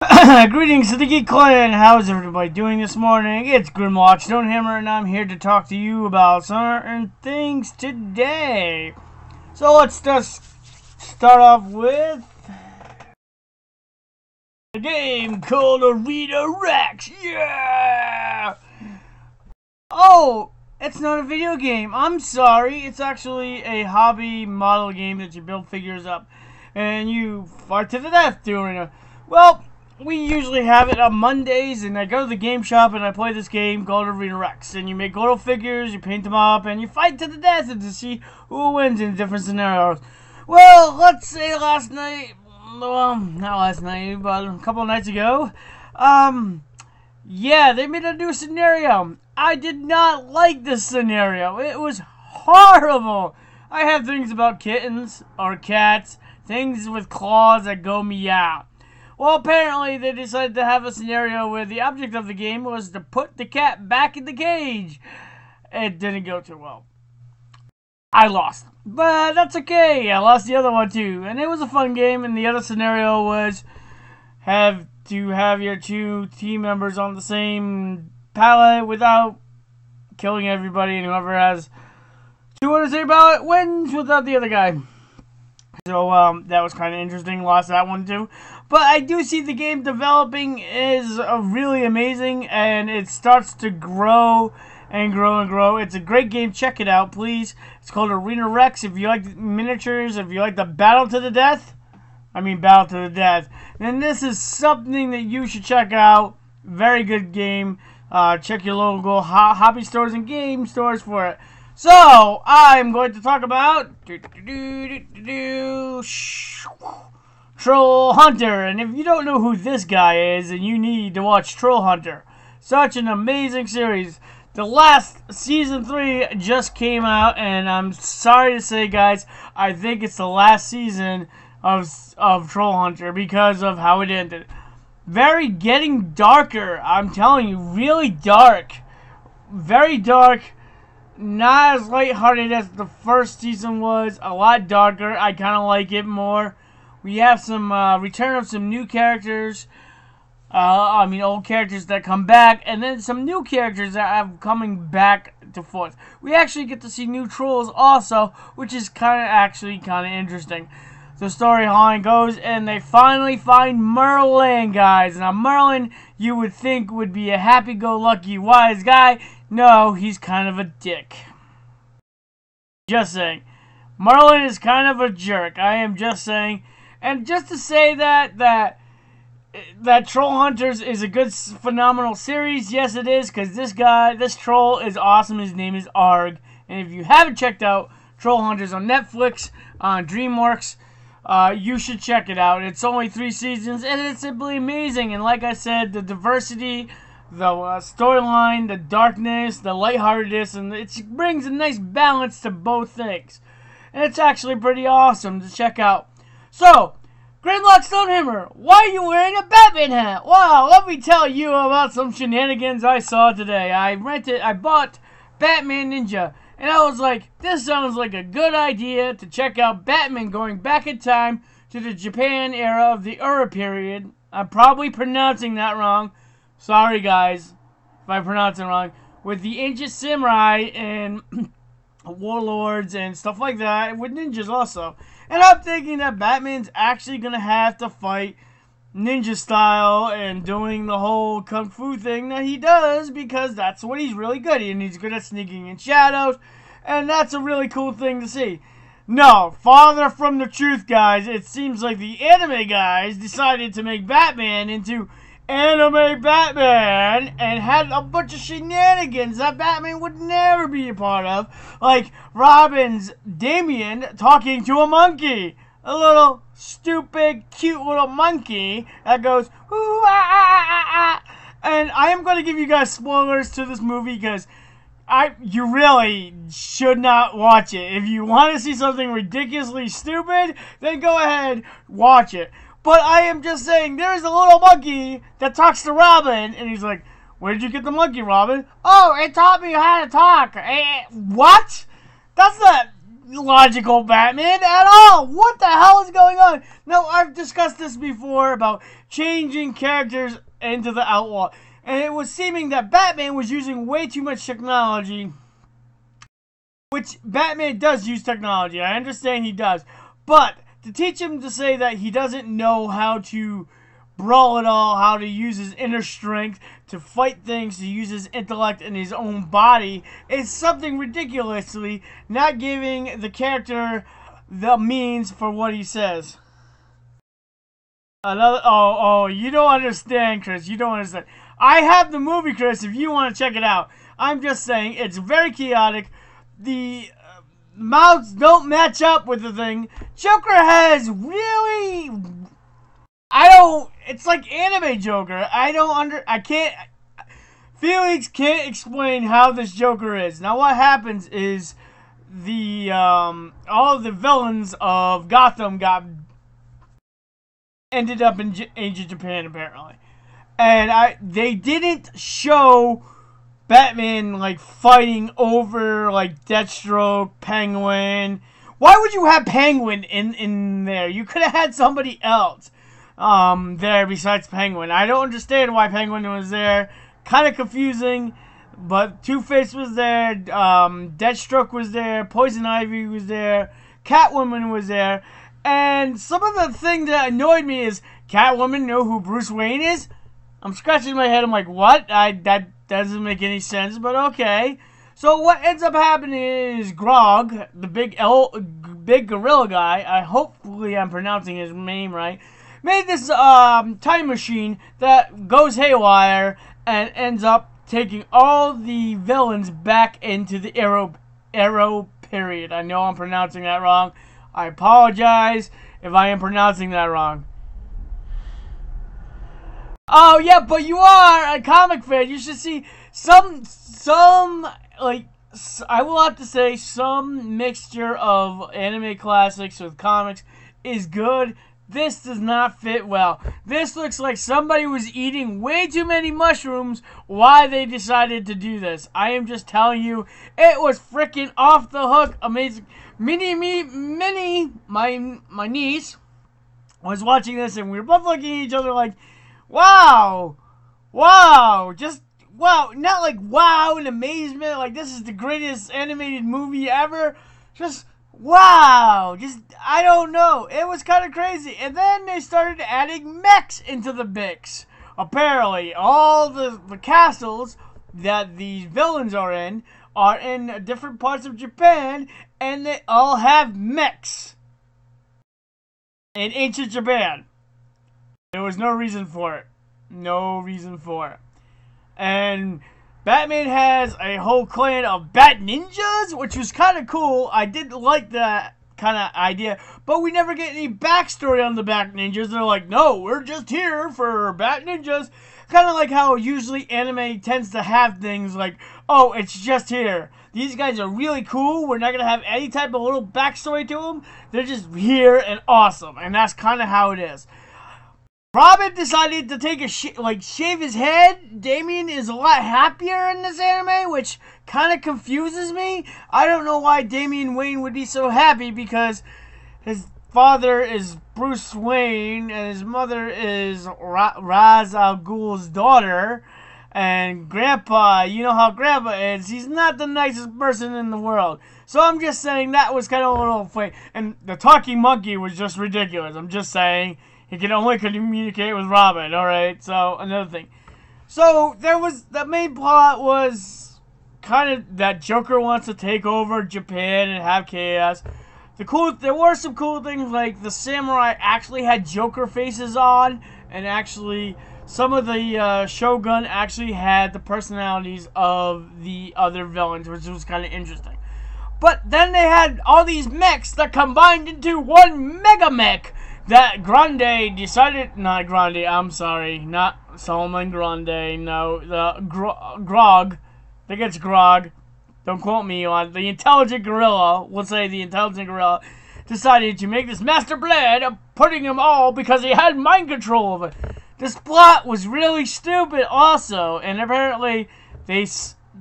Greetings to the Geek Clan. How's everybody doing this morning? It's GrimlockStone and I'm here to talk to you about certain things today. So let's just start off with a game called Arena Rex. Yeah! Oh, it's not a video game. I'm sorry. It's actually a hobby model game that you build figures up and you fight to the death during it. Well, we usually have it on Mondays, and I go to the game shop and I play this game called Arena Rex. And you make little figures, you paint them up, and you fight to the death and to see who wins in different scenarios. Well, let's say last night, well, not last night, but a couple of nights ago, yeah, they made a new scenario. I did not like this scenario. It was horrible. I have things about kittens or cats, things with claws that go meow. Well, apparently they decided to have a scenario where the object of the game was to put the cat back in the cage. It didn't go too well. I lost. But that's okay. I lost the other one too. And it was a fun game. And the other scenario was have your two team members on the same pallet without killing everybody. And whoever has two on the same pallet wins without the other guy. So that was kind of interesting. Lost that one too. But I do see the game developing is really amazing, and it starts to grow and grow and grow. It's a great game. Check it out, please. It's called Arena Rex. If you like miniatures, if you like the battle to the death, then this is something that you should check out. Very good game. Check your local hobby stores and game stores for it. So, I'm going to talk about Troll Hunter. And if you don't know who this guy is, then you need to watch Troll Hunter. Such an amazing series. The last season 3 just came out, and I'm sorry to say, guys, I think it's the last season of Troll Hunter because of how it ended. Very getting darker. I'm telling you, really dark. Very dark. Not as lighthearted as the first season was. A lot darker. I kind of like it more. We have some return of some new characters. Old characters that come back. And then some new characters that are coming back to forth. We actually get to see new trolls also, which is kind of interesting. The storyline goes, and they finally find Merlin, guys. Now, Merlin, you would think would be a happy-go-lucky, wise guy. No, he's kind of a dick. Just saying. Merlin is kind of a jerk. I am just saying. And just to say that Troll Hunters is a good, phenomenal series. Yes, it is, because this troll is awesome. His name is Arg. And if you haven't checked out Troll Hunters on Netflix, on DreamWorks, you should check it out. It's only 3 seasons, and it's simply amazing. And like I said, the diversity, the storyline, the darkness, the lightheartedness, and it brings a nice balance to both things. And it's actually pretty awesome to check out. So, GrimlockStone, why are you wearing a Batman hat? Well, let me tell you about some shenanigans I saw today. I bought Batman Ninja, and I was like, this sounds like a good idea to check out Batman going back in time to the Japan era of the Ura period. I'm probably pronouncing that wrong. Sorry, guys, if I pronounce it wrong. With the ancient samurai and warlords and stuff like that, with ninjas also. And I'm thinking that Batman's actually going to have to fight ninja style and doing the whole kung fu thing that he does, because that's what he's really good at, and he's good at sneaking in shadows, and that's a really cool thing to see. No, farther from the truth, guys. It seems like the anime guys decided to make Batman into anime Batman and had a bunch of shenanigans that Batman would never be a part of, like Robin's Damian talking to a monkey, a little stupid cute little monkey that goes ooh, ah, ah, ah, ah. And I am going to give you guys spoilers to this movie because you really should not watch it. If you want to see something ridiculously stupid, then go ahead, watch it. But I am just saying, there's a little monkey that talks to Robin, and he's like, where did you get the monkey, Robin? Oh, it taught me how to talk. What? That's not logical Batman at all. What the hell is going on? Now, I've discussed this before about changing characters into the Outlaw. And it was seeming that Batman was using way too much technology. Which Batman does use technology. I understand he does. But to teach him to say that he doesn't know how to brawl at all, how to use his inner strength to fight things, to use his intellect in his own body, is something ridiculously not giving the character the means for what he says. You don't understand, Chris. You don't understand. I have the movie, Chris, if you want to check it out. I'm just saying, it's very chaotic. The mouths don't match up with the thing. Joker has really... It's like anime Joker. Felix can't explain how this Joker is. Now what happens is all of the villains of Gotham ended up in ancient Japan apparently. And they didn't show Batman like fighting over like Deathstroke, Penguin. Why would you have Penguin in there? You could have had somebody else there besides Penguin. I don't understand why Penguin was there. Kind of confusing, but Two-Face was there, Deathstroke was there, Poison Ivy was there, Catwoman was there, and some of the thing that annoyed me is Catwoman know who Bruce Wayne is? I'm scratching my head, I'm like, what? That doesn't make any sense, but okay. So what ends up happening is Grog, the big gorilla guy, hopefully I'm pronouncing his name right, made this time machine that goes haywire and ends up taking all the villains back into the Arrow period. I know I'm pronouncing that wrong. I apologize if I am pronouncing that wrong. Oh yeah, but you are a comic fan. You should see some like, I will have to say some mixture of anime classics with comics is good. This does not fit well. This looks like somebody was eating way too many mushrooms while they decided to do this. I am just telling you, it was freaking off the hook, amazing. Minnie, my niece, was watching this and we were both looking at each other like, wow, just wow, not like wow in amazement, like this is the greatest animated movie ever, just wow, I don't know. It was kind of crazy. And then they started adding mechs into the mix. Apparently, all the castles that these villains are in different parts of Japan, and they all have mechs. In ancient Japan. There was no reason for it. No reason for it. And Batman has a whole clan of Bat Ninjas, which was kind of cool. I did like that kind of idea, but we never get any backstory on the Bat Ninjas. They're like, no, we're just here for Bat Ninjas. Kind of like how usually anime tends to have things like, oh, it's just here. These guys are really cool. We're not going to have any type of little backstory to them. They're just here and awesome, and that's kind of how it is. Robin decided to take shave his head. Damian is a lot happier in this anime, which kind of confuses me. I don't know why Damian Wayne would be so happy, because his father is Bruce Wayne and his mother is Ra's al Ghul's daughter. And Grandpa, you know how Grandpa is. He's not the nicest person in the world. So I'm just saying that was kind of a little funny. And the talking monkey was just ridiculous. I'm just saying. He can only communicate with Robin, alright? So, another thing. So, the main plot was kind of that Joker wants to take over Japan and have chaos. There were some cool things, like the samurai actually had Joker faces on, and actually, some of the Shogun actually had the personalities of the other villains, which was kind of interesting. But then they had all these mechs that combined into one mega mech. That Grande decided, not Solomon Grande, no, Grog, I think it's Grog, don't quote me on, the intelligent gorilla, we'll say the intelligent gorilla, decided to make this master blade of putting them all because he had mind control of it. This plot was really stupid also, and apparently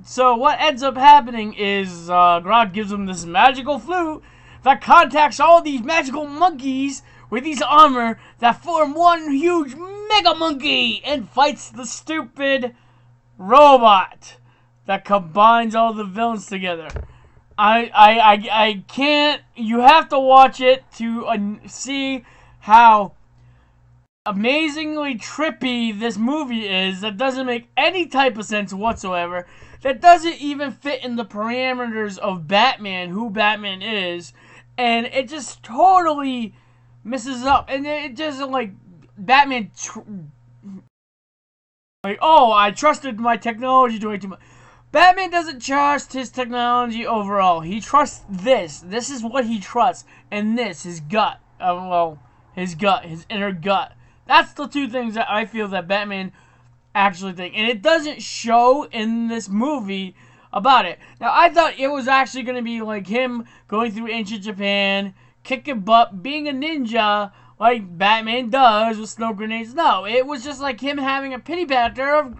so what ends up happening is Grog gives him this magical flute that contacts all these magical monkeys with these armor that form one huge mega monkey and fights the stupid robot that combines all the villains together. I can't. You have to watch it to see how amazingly trippy this movie is. That doesn't make any type of sense whatsoever. That doesn't even fit in the parameters of Batman, who Batman is, and it just totally messes up. And it just like Batman, like, oh, I trusted my technology way too much. Batman doesn't trust his technology overall. He trusts this. This is what he trusts. And this, his gut. His gut, his inner gut. That's the two things that I feel that Batman actually thinks. And it doesn't show in this movie about it. Now, I thought it was actually going to be like him going through ancient Japan, kicking butt, being a ninja, like Batman does with snow grenades. No, it was just like him having a pity patter of...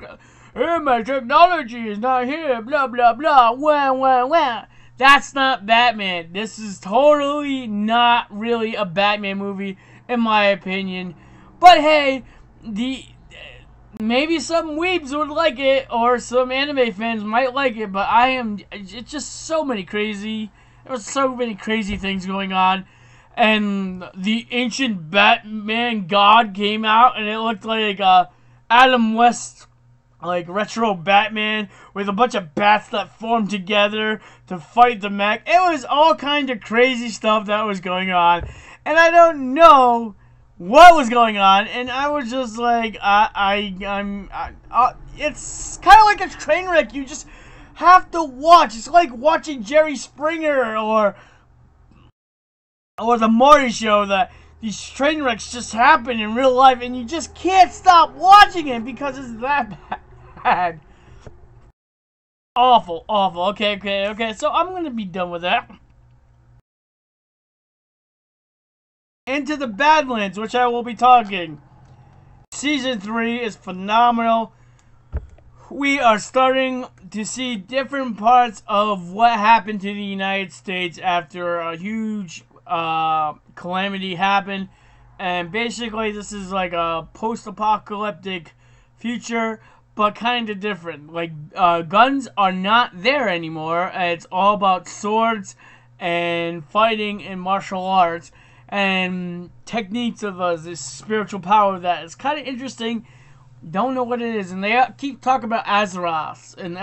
my technology is not here, blah, blah, blah, wah, wah, wah. That's not Batman. This is totally not really a Batman movie, in my opinion. But hey, maybe some weebs would like it, or some anime fans might like it, but it's just so many crazy, there was so many crazy things going on. And the ancient Batman god came out, and it looked like Adam West, like retro Batman with a bunch of bats that formed together to fight the mech. It was all kind of crazy stuff that was going on, and I don't know what was going on. And I was just like, it's kind of like a train wreck. You just have to watch. It's like watching Jerry Springer or the Maury Show. That these train wrecks just happen in real life, and you just can't stop watching it because it's that bad. Awful. Okay. So I'm going to be done with that. Into the Badlands, which I will be talking. Season 3 is phenomenal. We are starting to see different parts of what happened to the United States after a huge calamity happened. And basically, this is like a post-apocalyptic future, but kind of different. Like, guns are not there anymore. It's all about swords and fighting and martial arts and techniques of this spiritual power that is kind of interesting. Don't know what it is. And they keep talking about Azeroth. And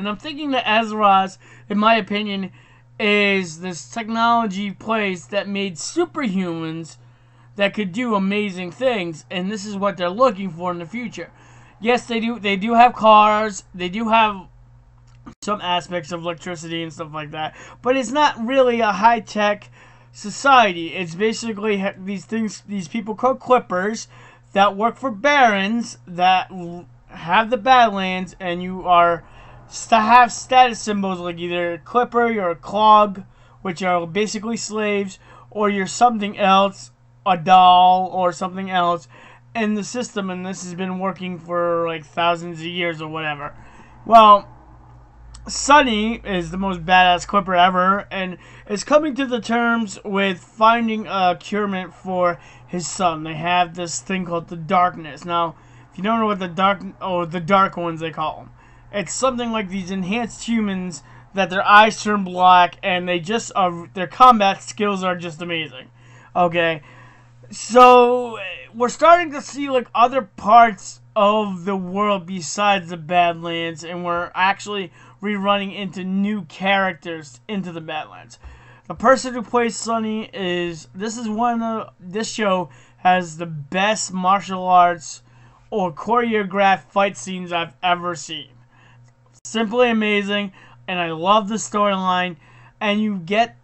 I'm thinking that Azeroth, in my opinion, is this technology place that made superhumans that could do amazing things. And this is what they're looking for in the future. Yes, they do. They do have cars. They do have some aspects of electricity and stuff like that. But it's not really a high-tech society. It's basically these people called Clippers that work for barons that have the Badlands, and you are to have status symbols like either a Clipper, you're a Clog, which are basically slaves, or you're something else, a doll, or something else in the system, and this has been working for like thousands of years or whatever. Well, Sonny is the most badass Clipper ever, and is coming to the terms with finding a curement for his son. They have this thing called the Darkness. Now, if you don't know what the Dark Ones they call them, it's something like these enhanced humans that their eyes turn black, and they just their combat skills are just amazing. Okay. So, we're starting to see, like, other parts of the world besides the Badlands, and we're actually rerunning into new characters into the Badlands. The person who plays Sonny this show has the best martial arts or choreographed fight scenes I've ever seen. Simply amazing, and I love the storyline, and you get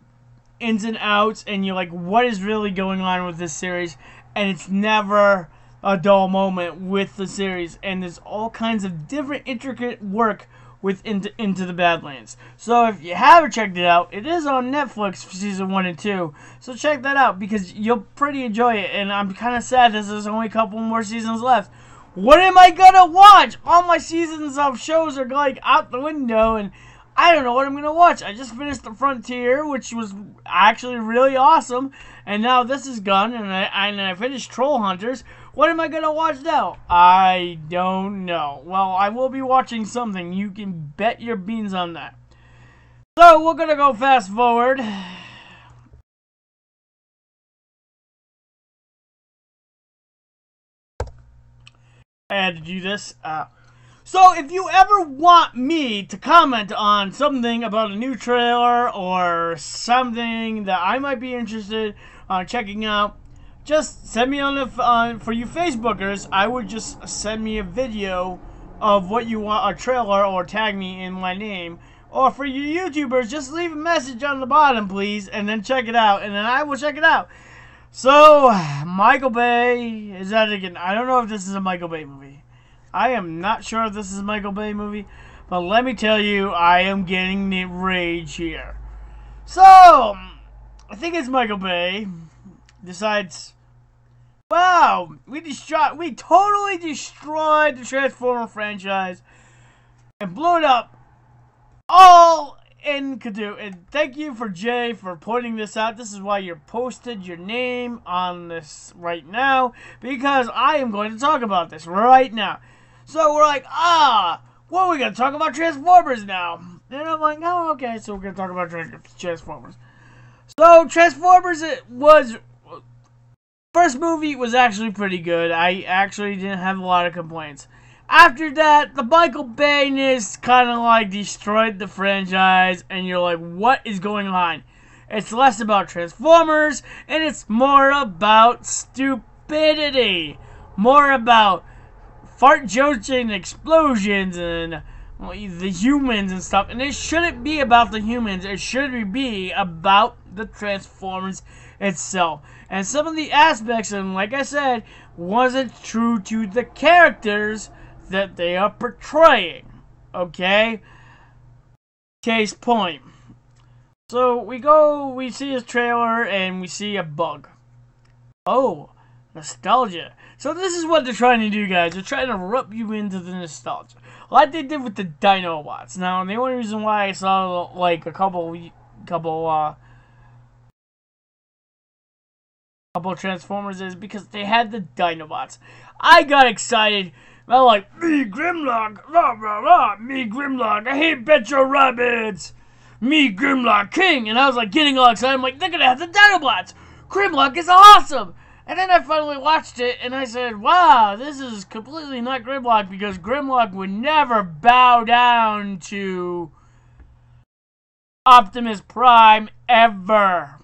ins and outs, and you're like, what is really going on with this series? And it's never a dull moment with the series, and there's all kinds of different intricate work with into the Badlands. So if you haven't checked it out, it is on Netflix for season 1 and 2, so check that out because you'll pretty enjoy it. And I'm kind of sad that there's only a couple more seasons left. What am I gonna watch? All my seasons of shows are like out the window, and I don't know what I'm going to watch. I just finished The Frontier, which was actually really awesome. And now this is gone, and I finished Troll Hunters. What am I going to watch now? I don't know. Well, I will be watching something. You can bet your beans on that. So, we're going to go fast forward. I had to do this. So, if you ever want me to comment on something about a new trailer or something that I might be interested in checking out, just send me on the for you Facebookers. I would just send me a video of what you want, a trailer, or tag me in my name. Or for you YouTubers, just leave a message on the bottom, please, and then check it out, and then I will check it out. So, Michael Bay, is that again? I don't know if this is a Michael Bay movie. I am not sure if this is a Michael Bay movie, but let me tell you, I am getting the rage here. So, I think it's Michael Bay decides, wow, we totally destroyed the Transformer franchise and blew it up all in Kadoo. And thank you for Jay for pointing this out. This is why you're posted your name on this right now, because I am going to talk about this right now. So we're like, well, we're going to talk about Transformers now. And I'm like, oh, okay, so we're going to talk about Transformers. So Transformers, first movie was actually pretty good. I actually didn't have a lot of complaints. After that, the Michael Bay-ness kind of like destroyed the franchise, and you're like, what is going on? It's less about Transformers, and it's more about stupidity. More about fart jokes and explosions and the humans and stuff. And it shouldn't be about the humans. It should be about the Transformers itself. And some of the aspects, and like I said, wasn't true to the characters that they are portraying. Okay? Case point. So we see his trailer and we see a bug. Oh, nostalgia. So this is what they're trying to do, guys. They're trying to rub you into the nostalgia, like they did with the Dinobots. Now, the only reason why I saw like a couple Transformers is because they had the Dinobots. I got excited. I'm like, me Grimlock, rah rah rah, me Grimlock, I hate Betcha Rabbits, me Grimlock King, and I was like getting all excited. I'm like, they're gonna have the Dinobots. Grimlock is awesome. And then I finally watched it, and I said, wow, this is completely not Grimlock, because Grimlock would never bow down to Optimus Prime, ever.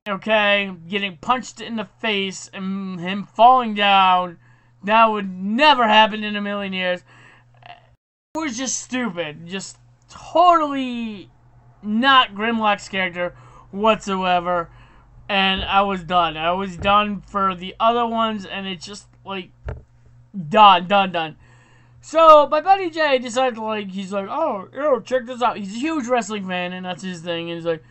Okay? Getting punched in the face and him falling down, that would never happen in a million years. It was just stupid. Just totally not Grimlock's character whatsoever. And I was done. I was done for the other ones, and it's just, like, done. So, my buddy Jay decided, like, he's like, oh, yo, check this out. He's a huge wrestling fan, and that's his thing. And he's like,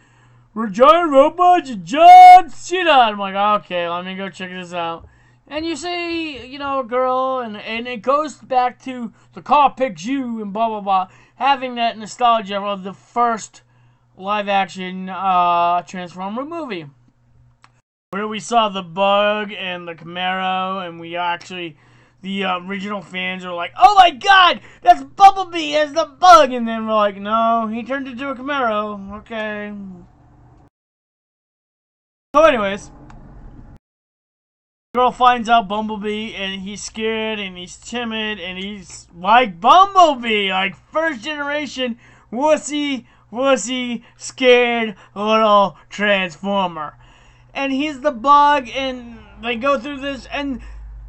we're giant robots and John Cena. I'm like, okay, let me go check this out. And you see, you know, a girl, and it goes back to the car picks you, and blah, blah, blah. Having that nostalgia of the first live-action Transformer movie, where we saw the Bug and the Camaro, and we actually, the original fans are like, oh my god, that's Bumblebee as the Bug, and then we're like, no, he turned into a Camaro, okay. So anyways, the girl finds out Bumblebee, and he's scared, and he's timid, and he's like Bumblebee, like first generation, wussy, scared little Transformer. And he's the Bug, and they go through this, and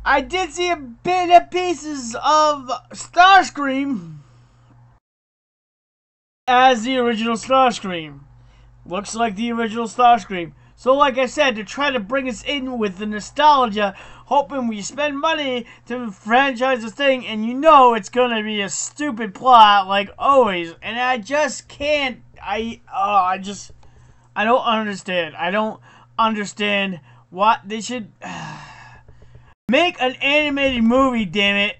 I did see a bit of pieces of Starscream as the original Starscream. Looks like the original Starscream. So like I said, to try to bring us in with the nostalgia, hoping we spend money to franchise this thing, and you know it's gonna be a stupid plot like always. And I just can't, I don't understand. I don't understand what they should make an animated movie, damn it.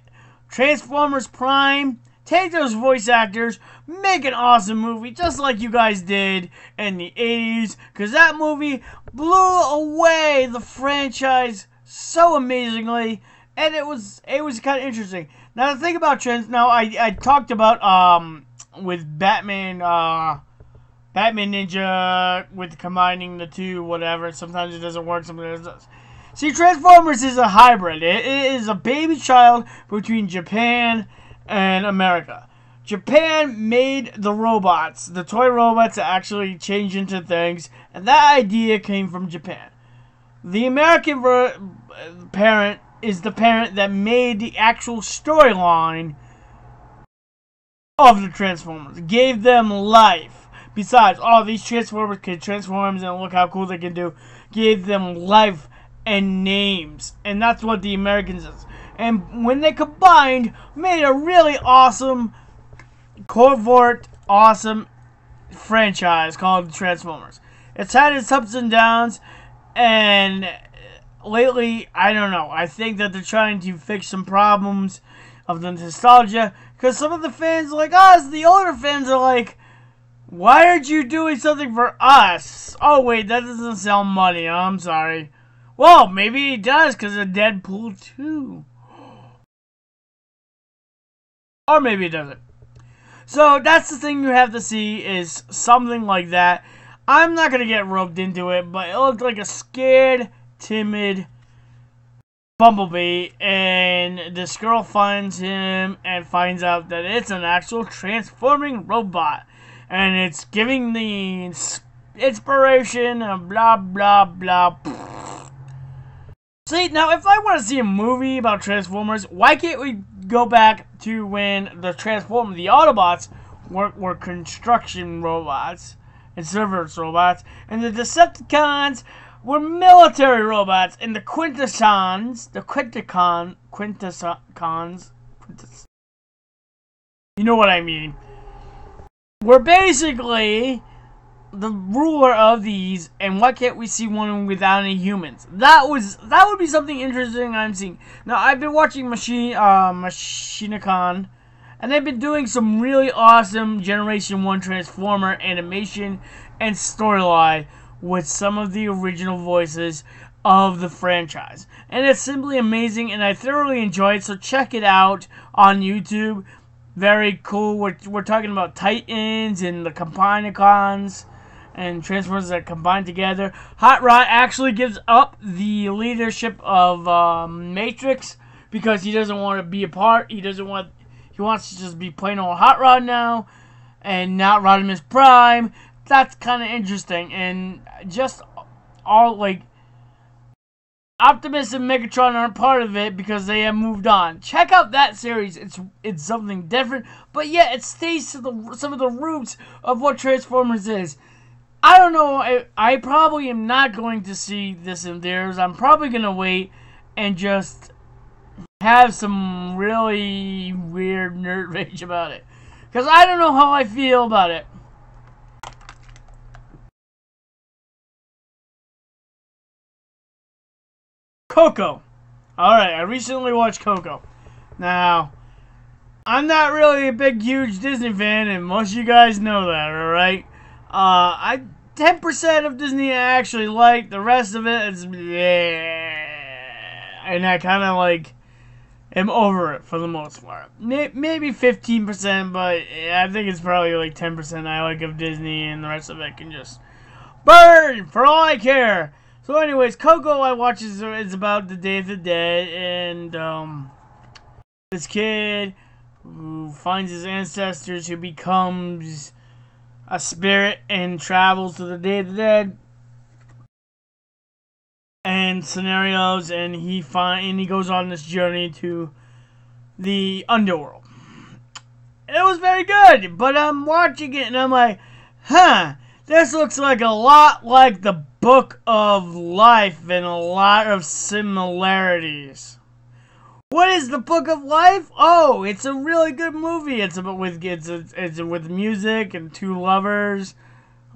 Transformers Prime, take those voice actors, make an awesome movie just like you guys did in the 80s, because that movie blew away the franchise so amazingly, and it was kind of interesting. Now the thing about I talked about with Batman Ninja, with combining the two, whatever. Sometimes it doesn't work, sometimes it does. See, Transformers is a hybrid. It is a baby child between Japan and America. Japan made the robots, the toy robots that actually change into things, and that idea came from Japan. The American parent is the parent that made the actual storyline of the Transformers, gave them life. Besides, these Transformers can transform and look how cool they can do, gave them life and names, and that's what the Americans is. And when they combined, made a really awesome, covert, awesome franchise called Transformers. It's had its ups and downs, and lately, I don't know. I think that they're trying to fix some problems of the nostalgia, because some of the fans like us, the older fans, are like, why aren't you doing something for us? Oh wait, that doesn't sell money. I'm sorry. Well, maybe it does because of Deadpool 2. Or maybe it doesn't. So that's the thing you have to see, is something like that. I'm not going to get roped into it, but it looked like a scared, timid Bumblebee, and this girl finds him and finds out that it's an actual transforming robot, and it's giving the inspiration and blah blah blah. See, now if I want to see a movie about Transformers, why can't we go back to when the Autobots were construction robots and service robots, and the Decepticons were military robots, and the Quintessons, you know what I mean, were basically the ruler of these. And why can't we see one without any humans? That would be something interesting I'm seeing. Now, I've been watching Machinacon, and they've been doing some really awesome Generation 1 Transformer animation and storyline with some of the original voices of the franchise. And it's simply amazing, and I thoroughly enjoy it, so check it out on YouTube. Very cool. We're talking about Titans and the Combinicons and Transformers that combine together. Hot Rod actually gives up the leadership of Matrix because he doesn't want to be a part. He wants to just be plain old Hot Rod now and not Rodimus Prime. That's kind of interesting, and just all like Optimus and Megatron aren't part of it because they have moved on. Check out that series. It's something different, but yeah, it stays to some of the roots of what Transformers is. I don't know. I probably am not going to see this in theirs. I'm probably going to wait and just have some really weird nerd rage about it, because I don't know how I feel about it. Coco. Alright, I recently watched Coco. Now, I'm not really a big, huge Disney fan, and most of you guys know that, alright? 10% of Disney I actually like, the rest of it is bleh. And I kind of am over it for the most part. Maybe 15%, but I think it's probably like 10% I like of Disney, and the rest of it can just burn for all I care. So anyways, Coco I watch is about the Day of the Dead, and this kid who finds his ancestors, who becomes a spirit and travels to the Day of the Dead and scenarios, and he goes on this journey to the underworld. It was very good, but I'm watching it and I'm like, this looks like a lot like the Book of Life and a lot of similarities. What is the Book of Life? Oh, it's a really good movie. It's with music and two lovers,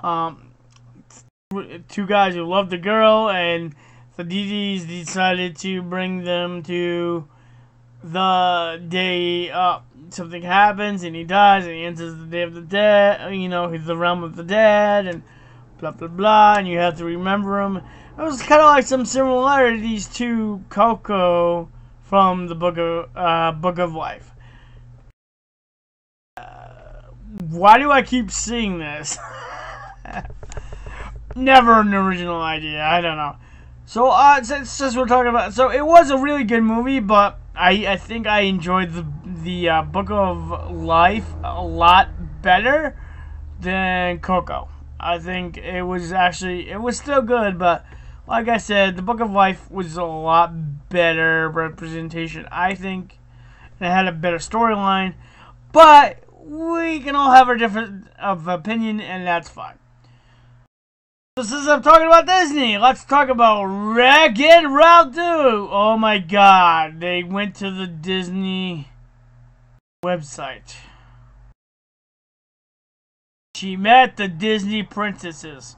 two guys who love the girl, and the deities decided to bring them to the day, something happens and he dies and he enters the day of the dead, you know, the realm of the dead, and blah blah blah, and you have to remember him. It was kind of like some similarities to Coco from the Book of Life. Why do I keep seeing this? Never an original idea. I don't know. So since we're talking about, so it was a really good movie, but I think I enjoyed the Book of Life a lot better than Coco. I think it was still good, but like I said, the Book of Life was a lot better representation, I think. And it had a better storyline, but we can all have our different of opinion, and that's fine. So since I'm talking about Disney, let's talk about Wreck-It Ralph 2. Oh my god, they went to the Disney website. She met the Disney princesses.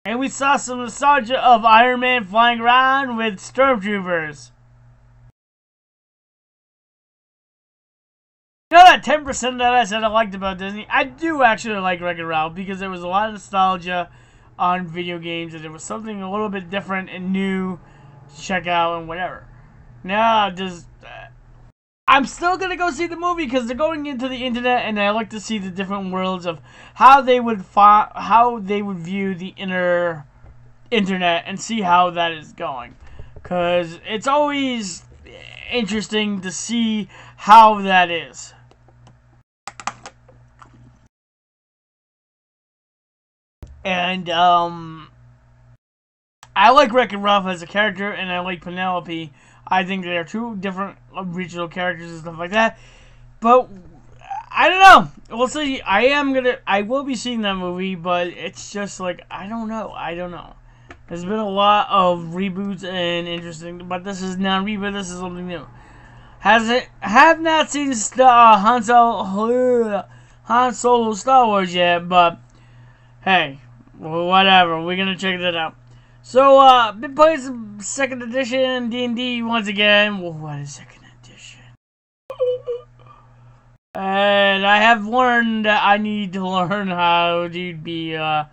And we saw some nostalgia of Iron Man flying around with stormtroopers. You know that 10% that I said I liked about Disney? I do actually like Wreck-It Ralph because there was a lot of nostalgia on video games and there was something a little bit different and new to check out and whatever. Now, I'm still going to go see the movie because they're going into the internet and I like to see the different worlds of how they would view the internet and see how that is going. Because it's always interesting to see how that is. And I like Wreck-It Ralph as a character, and I like Penelope. I think they are two different original characters and stuff like that. But I don't know. We'll see. I will be seeing that movie, but it's just like I don't know. There's been a lot of reboots and interesting, but this is not a reboot. This is something new. Have not seen Han Solo Star Wars yet, but hey, whatever. We're gonna check that out. So, been playing some second edition D&D once again. Well, what is second edition? And I have learned that I need to learn how to be a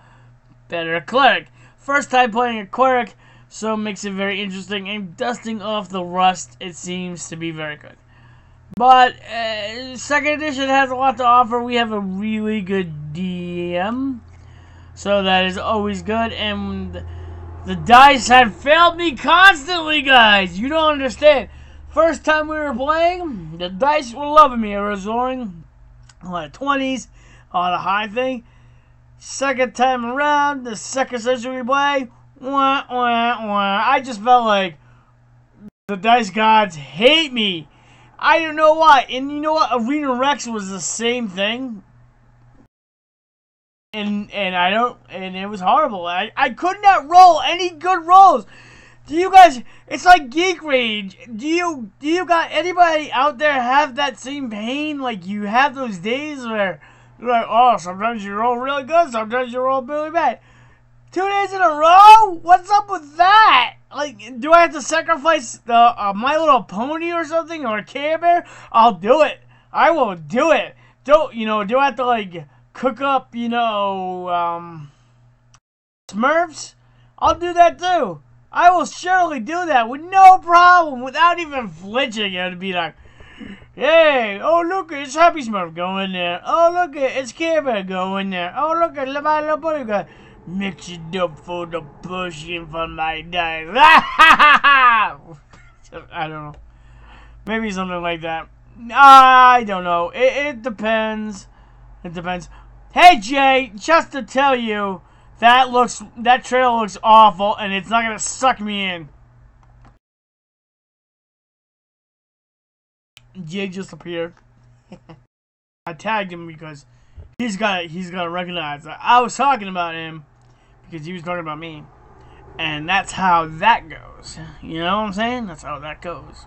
better cleric. First time playing a cleric, so it makes it very interesting. And dusting off the rust, it seems to be very good. But second edition has a lot to offer. We have a really good DM, so that is always good. And the dice have failed me constantly, guys. You don't understand. First time we were playing, the dice were loving me. I was rolling a lot of 20s, a lot of high thing. Second time around, the second session we play, I just felt like the dice gods hate me. I don't know why. And you know what? Arena Rex was the same thing. And it was horrible. I could not roll any good rolls. Do you guys, it's like Geek Rage. Do you got anybody out there have that same pain? Like you have those days where you're like, oh, sometimes you roll really good, sometimes you roll really bad. 2 days in a row? What's up with that? Like, do I have to sacrifice the My Little Pony or something, or a Care Bear? I'll do it. I will do it. Do I have to like cook up, Smurfs? I'll do that too. I will surely do that with no problem, without even flinching. It would be like, hey, oh look, it's Happy Smurf, go in there. Oh look, it's Care Bear, go in there. Oh look, My Little Pony, go. Mix it up for the pushing for my dice. I don't know. Maybe something like that. I don't know. It depends. It depends. Hey Jay, just to tell you, that trail looks awful, and it's not gonna suck me in. Jay just appeared. I tagged him because he's gotta recognize that I was talking about him because he was talking about me, and that's how that goes. You know what I'm saying? That's how that goes.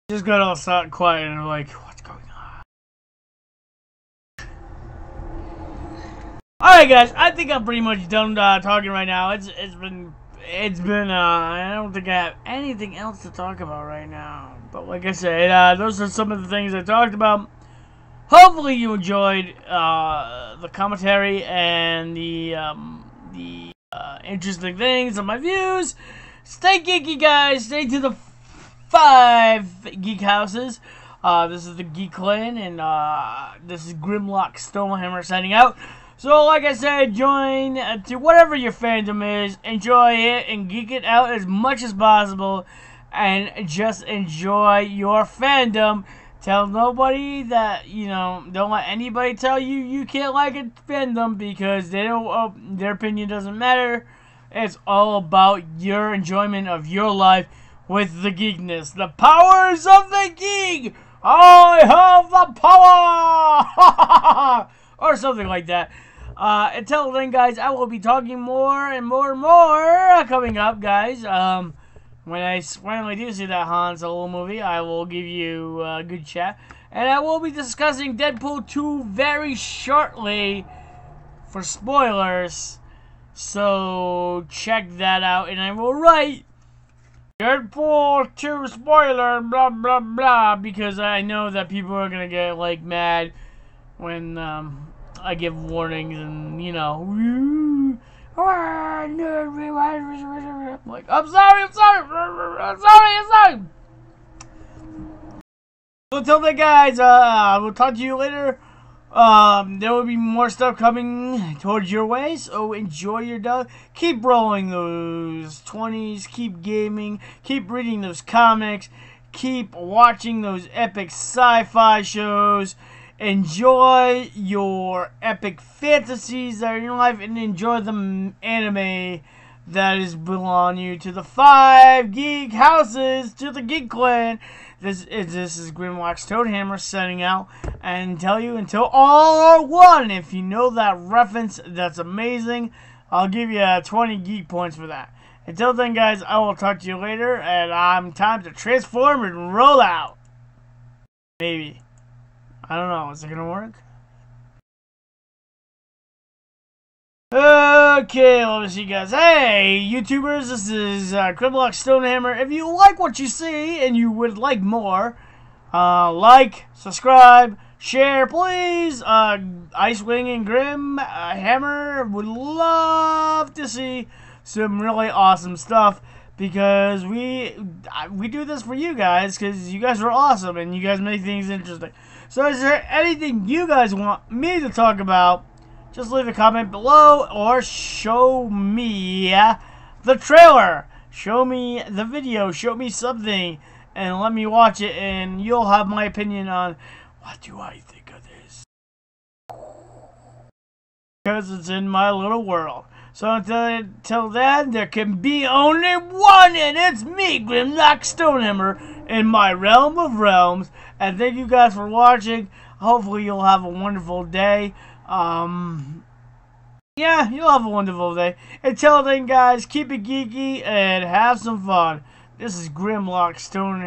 Just got all quiet and like, what's going on? Alright guys, I think I'm pretty much done talking right now. It's been I don't think I have anything else to talk about right now. But like I said, those are some of the things I talked about. Hopefully you enjoyed the commentary and the interesting things on my views. Stay geeky, guys. Stay to the 5 geek houses. This is the Geek Clan, and this is GrimlockStone signing out. So, like I said, join to whatever your fandom is. Enjoy it and geek it out as much as possible. And just enjoy your fandom. Tell nobody that, don't let anybody tell you you can't like a fandom because they don't, their opinion doesn't matter. It's all about your enjoyment of your life with the geekness. The powers of the geek! I have the power! Or something like that. Until then, guys, I will be talking more and more and more coming up, guys. When I finally do see that Han Solo movie, I will give you a good chat. And I will be discussing Deadpool 2 very shortly for spoilers. So, check that out. And I will write Deadpool 2 spoiler, blah, blah, blah. Because I know that people are going to get, mad when, I give warnings and, like, I'm sorry. So until then, guys, I will talk to you later. There will be more stuff coming towards your way, so enjoy your day. Keep rolling those 20s, keep gaming, keep reading those comics, keep watching those epic sci-fi shows. Enjoy your epic fantasies that are in your life, and enjoy the anime that is belong you to the 5 geek houses, to the Geek Clan. This is GrimlockStone setting out and tell you until all are one. If you know that reference, that's amazing. I'll give you 20 geek points for that. Until then, guys, I will talk to you later, and I'm time to transform and roll out. Maybe. I don't know. Is it going to work? Okay, let me see, guys. Hey, YouTubers, this is GrimlockStone. If you like what you see and you would like more, like, subscribe, share, please. Icewing and Grim Hammer would love to see some really awesome stuff because we do this for you guys because you guys are awesome and you guys make things interesting. So is there anything you guys want me to talk about? Just leave a comment below or show me the trailer. Show me the video. Show me something and let me watch it, and you'll have my opinion on what do I think of this. Because it's in my little world. So until then, there can be only one, and it's me, GrimlockStone, in my realm of realms. And thank you guys for watching. Hopefully you'll have a wonderful day. Yeah, you'll have a wonderful day. Until then, guys, keep it geeky and have some fun. This is GrimlockStone.